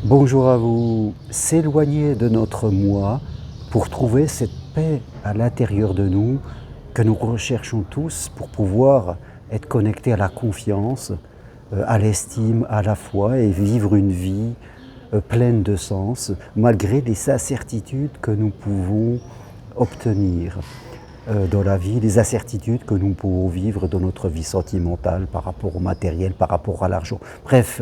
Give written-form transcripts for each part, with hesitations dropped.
Bonjour à vous. S'éloigner de notre moi pour trouver cette paix à l'intérieur de nous que nous recherchons tous pour pouvoir être connectés à la confiance, à l'estime, à la foi et vivre une vie pleine de sens malgré les incertitudes que nous pouvons obtenir dans la vie, les incertitudes que nous pouvons vivre dans notre vie sentimentale par rapport au matériel, par rapport à l'argent. Bref,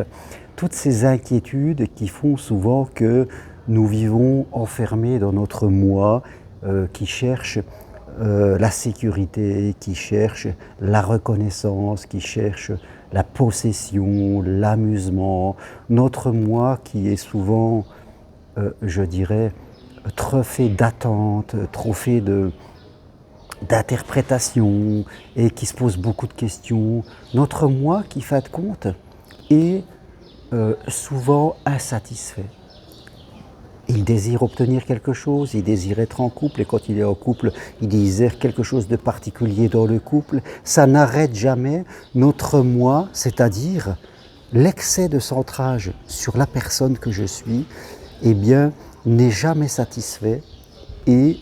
toutes ces inquiétudes qui font souvent que nous vivons enfermés dans notre moi qui cherche la sécurité, qui cherche la reconnaissance, qui cherche la possession, l'amusement. Notre moi qui est souvent, je dirais, trop fait d'attentes, trop fait d'interprétation et qui se pose beaucoup de questions. Notre moi qui, fin de compte, est souvent insatisfait. Il désire obtenir quelque chose, il désire être en couple, et quand il est en couple, il désire quelque chose de particulier dans le couple. Ça n'arrête jamais. Notre moi, c'est-à-dire l'excès de centrage sur la personne que je suis, eh bien, n'est jamais satisfait et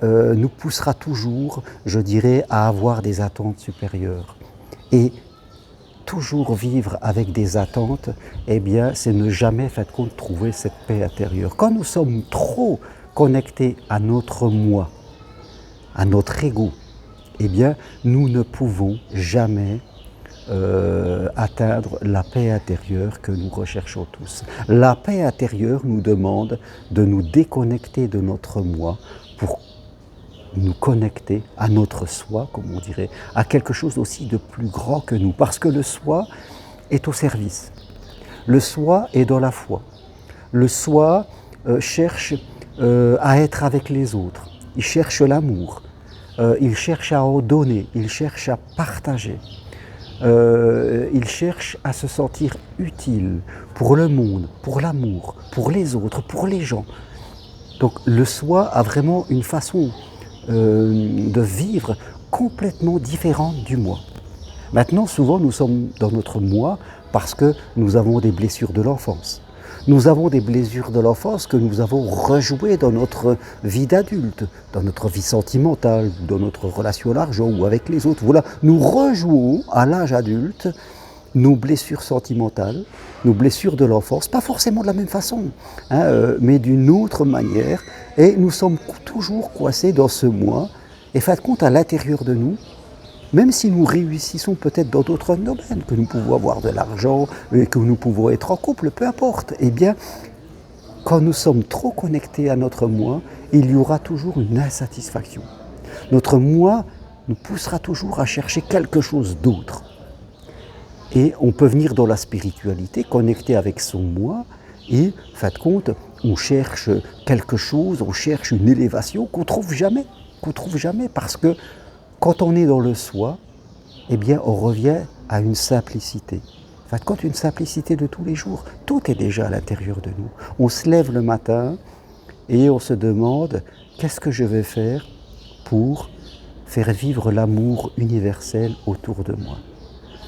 nous poussera toujours, je dirais, à avoir des attentes supérieures. Et toujours vivre avec des attentes, eh bien, c'est ne jamais, fait compte, trouver cette paix intérieure. Quand nous sommes trop connectés à notre moi, à notre ego, eh bien, nous ne pouvons jamais atteindre la paix intérieure que nous recherchons tous. La paix intérieure nous demande de nous déconnecter de notre moi pour nous connecter à notre soi, comme on dirait, à quelque chose aussi de plus grand que nous. Parce que le soi est au service. Le soi est dans la foi. Le soi cherche à être avec les autres. Il cherche l'amour. Il cherche à en donner. Il cherche à partager. Il cherche à se sentir utile pour le monde, pour l'amour, pour les autres, pour les gens. Donc le soi a vraiment une façon de vivre complètement différente du moi. Maintenant, souvent, nous sommes dans notre moi parce que nous avons des blessures de l'enfance. Nous avons des blessures de l'enfance que nous avons rejouées dans notre vie d'adulte, dans notre vie sentimentale, dans notre relation à l'argent ou avec les autres. Voilà, nous rejouons à l'âge adulte nos blessures sentimentales, nos blessures de l'enfance, pas forcément de la même façon, mais d'une autre manière, et nous sommes toujours coincés dans ce moi, et fin de compte, à l'intérieur de nous, même si nous réussissons peut-être dans d'autres domaines, que nous pouvons avoir de l'argent, que nous pouvons être en couple, peu importe, eh bien, quand nous sommes trop connectés à notre moi, il y aura toujours une insatisfaction. Notre moi nous poussera toujours à chercher quelque chose d'autre. Et on peut venir dans la spiritualité, connecté avec son moi, et, en fin de compte, on cherche quelque chose, on cherche une élévation qu'on trouve jamais, parce que quand on est dans le soi, eh bien, on revient à une simplicité. En fin de compte, une simplicité de tous les jours. Tout est déjà à l'intérieur de nous. On se lève le matin et on se demande qu'est-ce que je vais faire pour faire vivre l'amour universel autour de moi.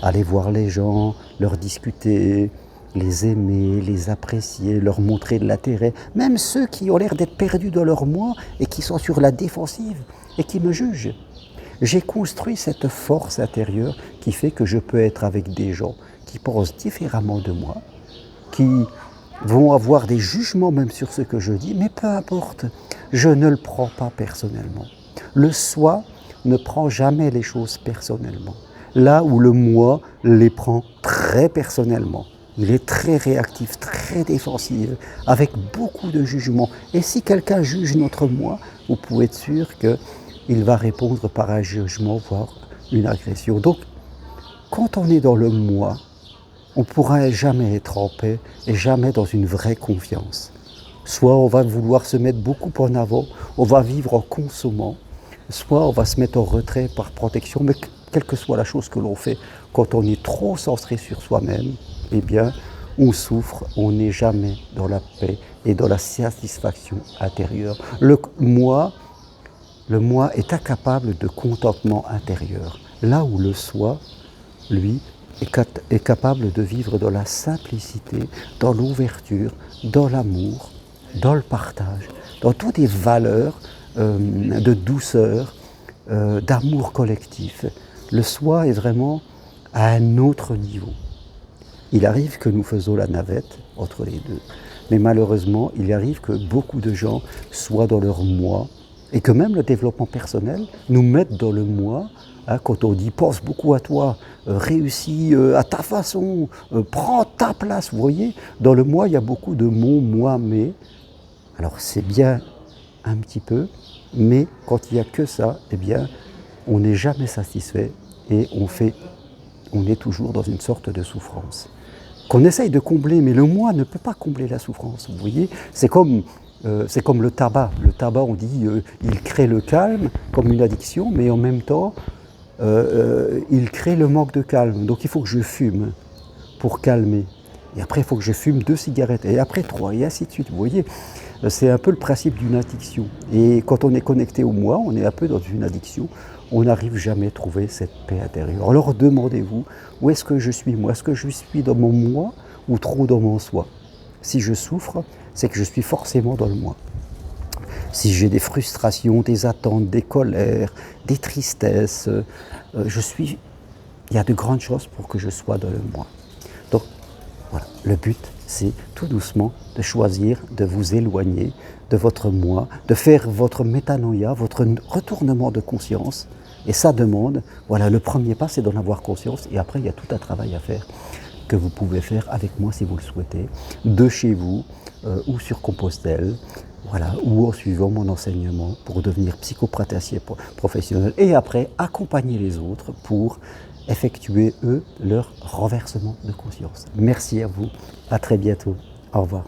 Aller voir les gens, leur discuter, les aimer, les apprécier, leur montrer de l'intérêt. Même ceux qui ont l'air d'être perdus dans leur moi et qui sont sur la défensive et qui me jugent. J'ai construit cette force intérieure qui fait que je peux être avec des gens qui pensent différemment de moi, qui vont avoir des jugements même sur ce que je dis, mais peu importe, je ne le prends pas personnellement. Le soi ne prend jamais les choses personnellement. Là où le moi les prend très personnellement. Il est très réactif, très défensif, avec beaucoup de jugement. Et si quelqu'un juge notre moi, vous pouvez être sûr qu'il va répondre par un jugement, voire une agression. Donc, quand on est dans le moi, on ne pourra jamais être en paix et jamais dans une vraie confiance. Soit on va vouloir se mettre beaucoup en avant, on va vivre en consommant, soit on va se mettre en retrait par protection, mais quelle que soit la chose que l'on fait, quand on est trop centré sur soi-même, eh bien, on souffre, on n'est jamais dans la paix et dans la satisfaction intérieure. Le moi est incapable de contentement intérieur, là où le soi, lui, est capable de vivre dans la simplicité, dans l'ouverture, dans l'amour, dans le partage, dans toutes les valeurs de douceur, d'amour collectif. Le soi est vraiment à un autre niveau. Il arrive que nous faisons la navette entre les deux, mais malheureusement, il arrive que beaucoup de gens soient dans leur moi, et que même le développement personnel nous mette dans le moi, hein, quand on dit « pense beaucoup à toi, réussis à ta façon, prends ta place », vous voyez, dans le moi, il y a beaucoup de mots « moi »,« mais ». Alors c'est bien un petit peu, mais quand il n'y a que ça, eh bien, on n'est jamais satisfait et on est toujours dans une sorte de souffrance qu'on essaye de combler, mais le moi ne peut pas combler la souffrance, vous voyez. C'est comme le tabac. Le tabac, on dit, il crée le calme comme une addiction, mais en même temps, il crée le manque de calme. Donc il faut que je fume pour calmer. Et après, il faut que je fume 2 cigarettes, et après 3, et ainsi de suite, vous voyez. C'est un peu le principe d'une addiction. Et quand on est connecté au moi, on est un peu dans une addiction. On n'arrive jamais à trouver cette paix intérieure. Alors demandez-vous, où est-ce que je suis moi? Est-ce que je suis dans mon moi ou trop dans mon soi? Si je souffre, c'est que je suis forcément dans le moi. Si j'ai des frustrations, des attentes, des colères, des tristesses, il y a de grandes chances pour que je sois dans le moi. Donc voilà, le but, c'est tout doucement de choisir de vous éloigner de votre moi, de faire votre métanoïa, votre retournement de conscience. Et ça demande, voilà, le premier pas, c'est d'en avoir conscience. Et après, il y a tout un travail à faire que vous pouvez faire avec moi si vous le souhaitez, de chez vous ou sur Compostelle, voilà, ou en suivant mon enseignement pour devenir psychopraticien professionnel. Et après, accompagner les autres pour effectuer, eux, leur renversement de conscience. Merci à vous, à très bientôt, au revoir.